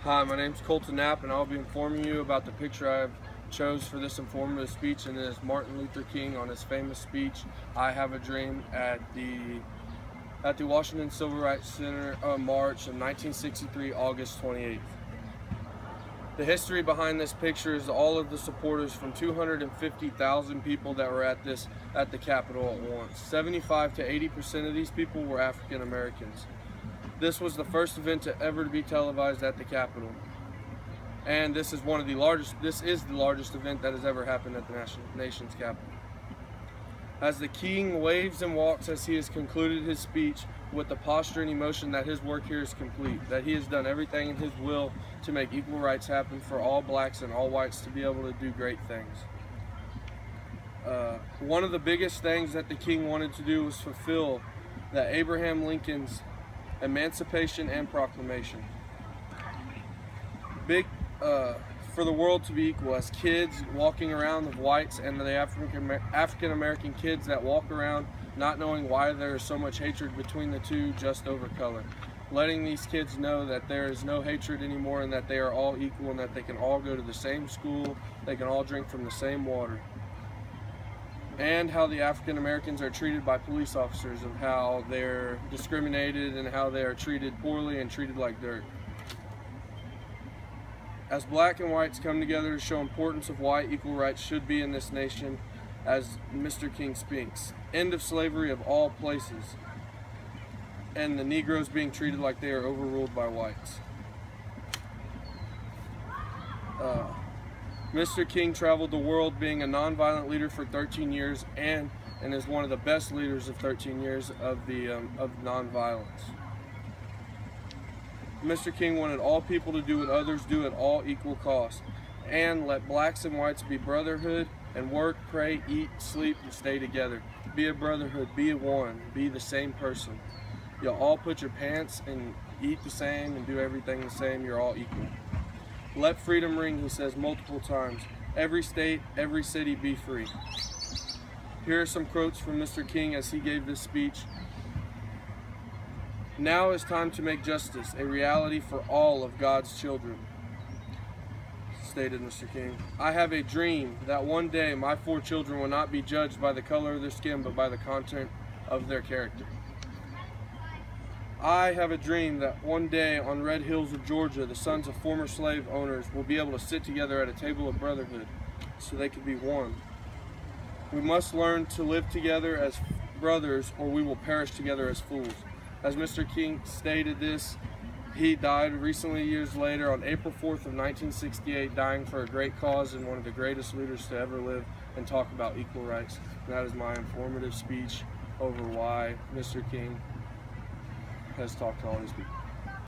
Hi, my name is Colton Knapp, and I'll be informing you about the picture I've chose for this informative speech, and it is Martin Luther King on his famous speech, "I Have a Dream," at the Washington Civil Rights Center March of 1963, August 28th. The history behind this picture is all of the supporters from 250,000 people that were at the Capitol at once. 75 to 80% of these people were African Americans. This was the first event to ever be televised at the Capitol, and this is the largest event that has ever happened at the nation's capital. As the king waves and walks as he has concluded his speech with the posture and emotion that his work here is complete, that he has done everything in his will to make equal rights happen for all blacks and all whites to be able to do great things. One of the biggest things that the king wanted to do was fulfill that Abraham Lincoln's Emancipation and Proclamation. For the world to be equal, as kids walking around with whites and the African American kids that walk around not knowing why there is so much hatred between the two just over color. Letting these kids know that there is no hatred anymore and that they are all equal and that they can all go to the same school, they can all drink from the same water. And how the African Americans are treated by police officers, of how they're discriminated and how they are treated poorly and treated like dirt. As black and whites come together to show importance of why equal rights should be in this nation, as Mr. King speaks, end of slavery of all places, and the Negroes being treated like they are overruled by whites. Mr. King traveled the world being a nonviolent leader for 13 years and is one of the best leaders of 13 years of nonviolence. Mr. King wanted all people to do what others do at all equal cost, and let blacks and whites be brotherhood and work, pray, eat, sleep, and stay together. Be a brotherhood, be a one, be the same person. You'll all put your pants and eat the same and do everything the same. You're all equal. Let freedom ring, he says multiple times. Every state, every city, be free. Here are some quotes from Mr. King as he gave this speech. "Now is time to make justice a reality for all of God's children," stated Mr. King. "I have a dream that one day my 4 children will not be judged by the color of their skin, but by the content of their character. I have a dream that one day on red hills of Georgia, the sons of former slave owners will be able to sit together at a table of brotherhood so they can be one. We must learn to live together as brothers, or we will perish together as fools." As Mr. King stated this, he died recently years later on April 4th of 1968, dying for a great cause and one of the greatest leaders to ever live and talk about equal rights. And that is my informative speech over why Mr. King has talked to all these people.